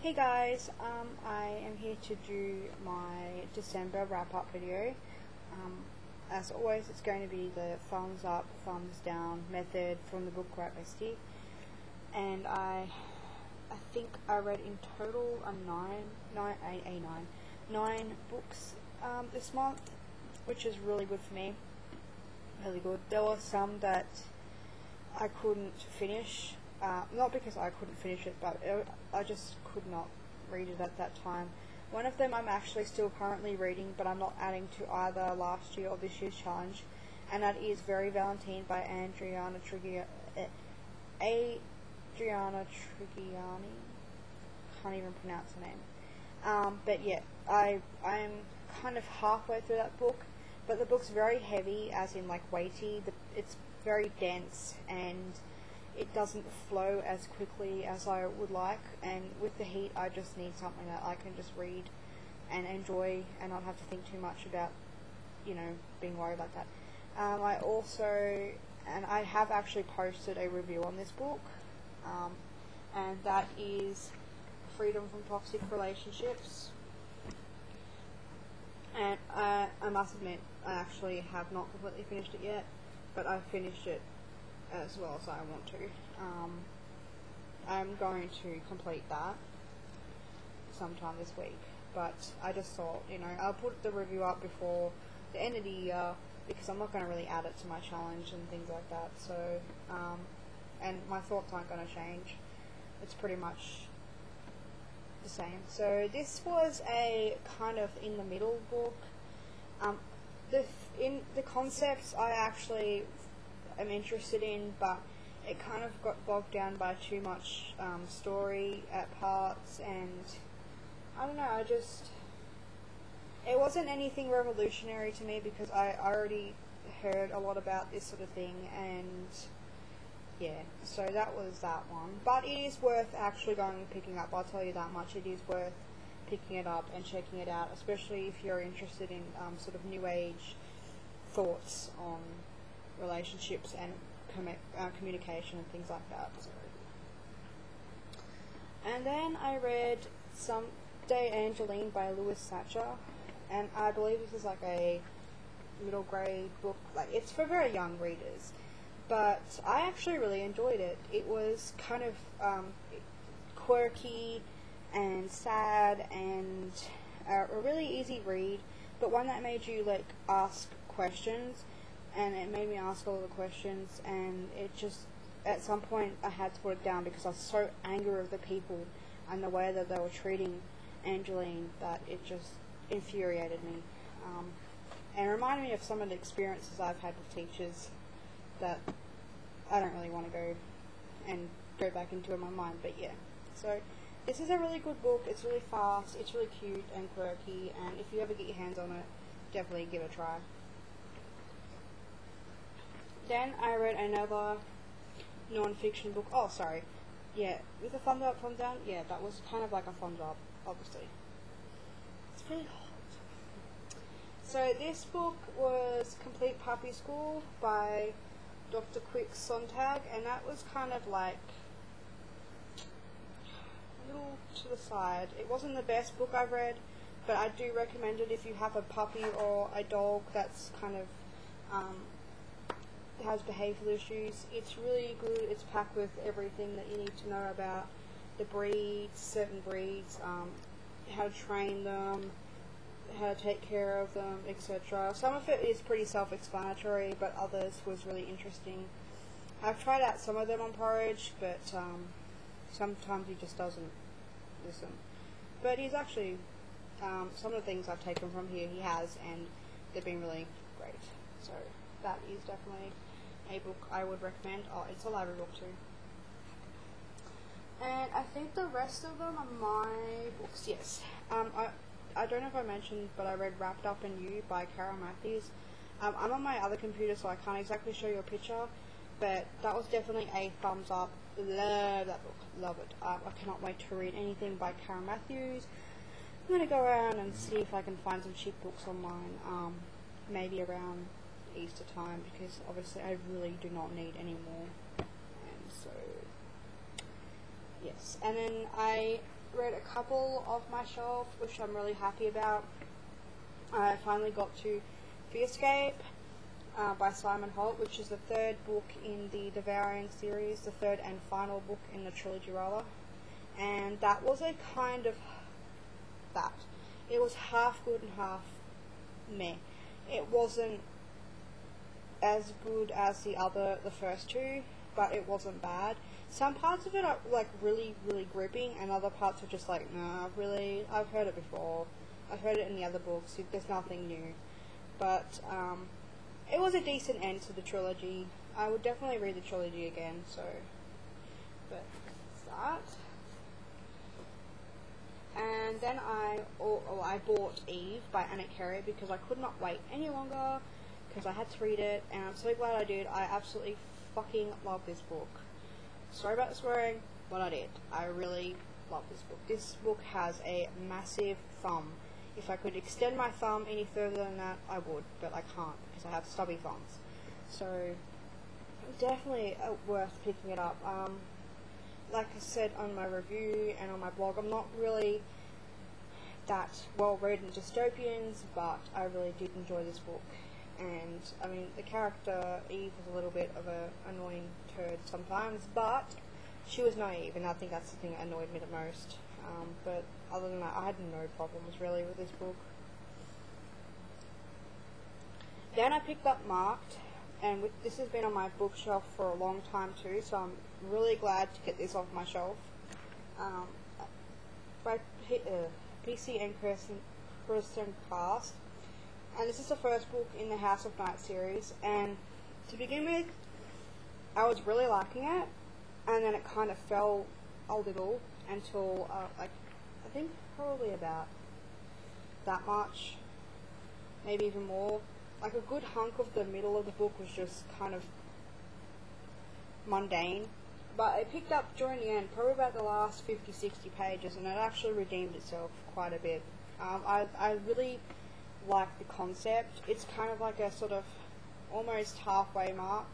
Hey guys, I am here to do my December wrap-up video. As always, it's going to be the thumbs up, thumbs down method from the book Right Bestie. And I think I read in total nine books this month, which is really good for me. Really good. There were some that I couldn't finish. Not because I couldn't finish it, but I just could not read it at that time. One of them I'm actually still currently reading, but I'm not adding to either last year or this year's challenge, and that is Very Valentine by Adriana Trigiani. Can't even pronounce her name. But yeah, I'm kind of halfway through that book, but the book's very heavy, as in like weighty. It's very dense and it doesn't flow as quickly as I would like, and with the heat I just need something that I can just read and enjoy and not have to think too much about, being worried like that. I have actually posted a review on this book, and that is Freedom from Toxic Relationships. And I must admit, I actually have not completely finished it yet, but I've finished it as well as I want to. I'm going to complete that sometime this week, but I just thought, I'll put the review up before the end of the year, because I'm not going to really add it to my challenge and things like that, so, and my thoughts aren't going to change. It's pretty much the same. So this was a kind of in the middle book. The concepts I actually am interested in, but it kind of got bogged down by too much story at parts, and I don't know, it wasn't anything revolutionary to me because I already heard a lot about this sort of thing, and yeah, so that was that one. But it is worth actually going and picking up, I'll tell you that much. It is worth picking it up and checking it out, especially if you're interested in sort of new age thoughts on relationships and communication and things like that. And then I read Someday Angeline by Sacher, and I believe this is like a middle grade book. Like, it's for very young readers, but I actually really enjoyed it. It was kind of quirky and sad and a really easy read, but one that made you like ask questions. And it made me ask all the questions, and it just, at some point I had to put it down because I was so angry with the people and the way that they were treating Angeline that it just infuriated me. And it reminded me of some of the experiences I've had with teachers that I don't really want to go back into in my mind, but yeah. So this is a really good book. It's really fast, it's really cute and quirky, and if you ever get your hands on it, definitely give it a try. Then I read another non-fiction book. Oh, sorry. Yeah, with a thumbs up, thumbs down. Yeah, that was kind of like a thumbs up, obviously. It's really hot. So this book was Complete Puppy School by Dr. Quick Sontag, and that was kind of like a little to the side. It wasn't the best book I've read, but I do recommend it if you have a puppy or a dog that's kind of has behavioural issues. It's really good. It's packed with everything that you need to know about the breeds, certain breeds, how to train them, how to take care of them, etc. Some of it is pretty self-explanatory, but others was really interesting. I've tried out some of them on Porridge, but sometimes he just doesn't listen. But he's actually, some of the things I've taken from here he has, and they've been really great. So that is definitely a book I would recommend. Oh, it's a library book too. And I think the rest of them are my books, yes. I don't know if I mentioned, but I read Wrapped Up in You by Carol Matthews. I'm on my other computer, so I can't exactly show you a picture, but that was definitely a thumbs up. Love that book. Love it. I cannot wait to read anything by Carol Matthews. I'm going to go around and see if I can find some cheap books online, maybe around Easter time, because obviously I really do not need any more. And so, yes. And then I read a couple off my shelf, which I'm really happy about. I finally got to Fearscape by Simon Holt, which is the third book in the Devouring series, the third and final book in the trilogy rather. And that was a kind of that. It was half good and half meh. It wasn't as good as the first two, but it wasn't bad. Some parts of it are like really, really gripping, and other parts are just like, nah, really, I've heard it before. I've heard it in the other books. There's nothing new. But it was a decent end to the trilogy. I would definitely read the trilogy again. So, but that. And then I bought Eve by Anna Carey because I could not wait any longer because I had to read it, and I'm so glad I did. I absolutely fucking love this book. Sorry about the swearing, but I did. I really love this book. This book has a massive thumb. If I could extend my thumb any further than that, I would, but I can't because I have stubby thumbs. So, definitely worth picking it up. Like I said on my review and on my blog, I'm not really that well read in dystopians, but I really did enjoy this book. And I mean, the character Eve was a little bit of an annoying turd sometimes, but she was naive, and I think that's the thing that annoyed me the most. But other than that, I had no problems really with this book. Then I picked up Marked, and this has been on my bookshelf for a long time too, so I'm really glad to get this off my shelf. By PC and Kristin Cast. And this is the first book in the House of Night series, and to begin with, I was really liking it, and then it kind of fell a little until, I think probably about that much, maybe even more. Like a good hunk of the middle of the book was just kind of mundane, but it picked up during the end, probably about the last 50-60 pages, and it actually redeemed itself quite a bit. I really like the concept. It's kind of like a sort of almost halfway mark,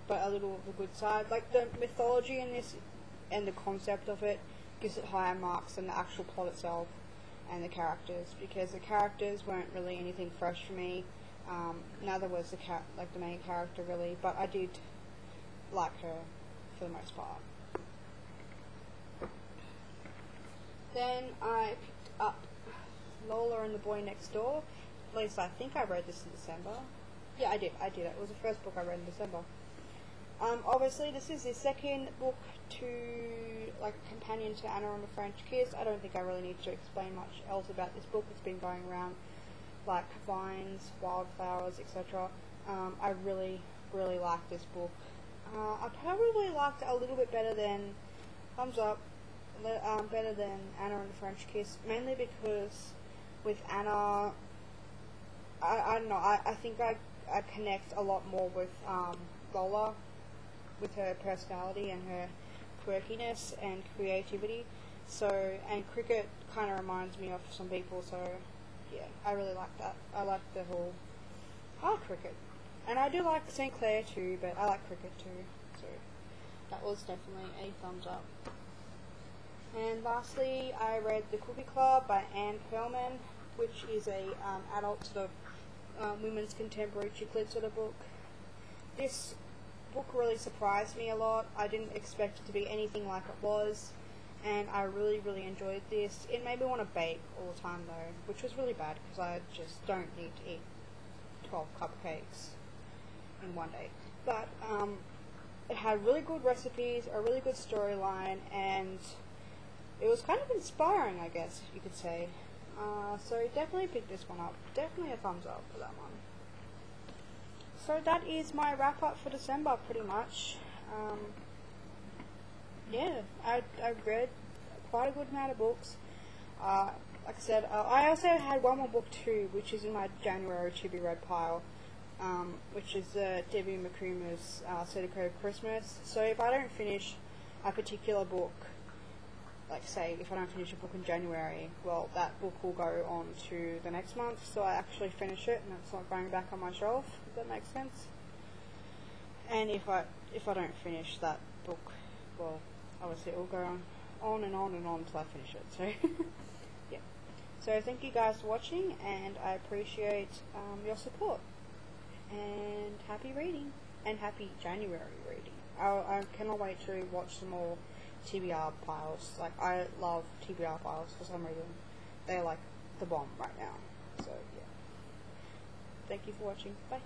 but a little of the good side. Like the mythology in this and the concept of it gives it higher marks than the actual plot itself and the characters, because the characters weren't really anything fresh for me. Neither was the main character really, but I did like her for the most part. Then I picked up Lola and the Boy Next Door. At least I think I read this in December. Yeah, I did. It was the first book I read in December. Obviously, this is the second book to, like, a companion to Anna and the French Kiss. I don't think I really need to explain much else about this book. It's been going around, like, vines, wildflowers, etc. I really, really like this book. I probably liked it a little bit better than, thumbs up, better than Anna and the French Kiss, mainly because with Anna, I don't know, I think I connect a lot more with Lola, with her personality and her quirkiness and creativity. So, and cricket kind of reminds me of some people, so yeah, I really like that. I like the whole, I like cricket. And I do like St. Clair too, but I like cricket too, so that was definitely a thumbs up. And lastly, I read The Cookie Club by Anne Pearlman, which is a adult sort of women's contemporary chick lit sort of book. This book really surprised me a lot. I didn't expect it to be anything like it was, and I really, really enjoyed this. It made me want to bake all the time though, which was really bad because I just don't need to eat 12 cupcakes in one day. But it had really good recipes, a really good storyline, and it was kind of inspiring, I guess you could say. So definitely pick this one up. Definitely a thumbs up for that one. So that is my wrap up for December, pretty much. Yeah, I read quite a good amount of books. Like I said, I also had one more book too, which is in my January to be read pile, which is Debbie McCreamer's Cedar Cove Christmas. So if I don't finish a particular book, like say if I don't finish a book in January, well that book will go on to the next month, so I actually finish it and it's not going back on my shelf, if that makes sense. And if I don't finish that book, well obviously it will go on on and on and on until I finish it. So, yeah. So thank you guys for watching, and I appreciate your support. And happy reading, and happy January reading. I cannot wait to watch some more TBR files. Like, I love TBR files for some reason. They're like the bomb right now. So, yeah. Thank you for watching. Bye.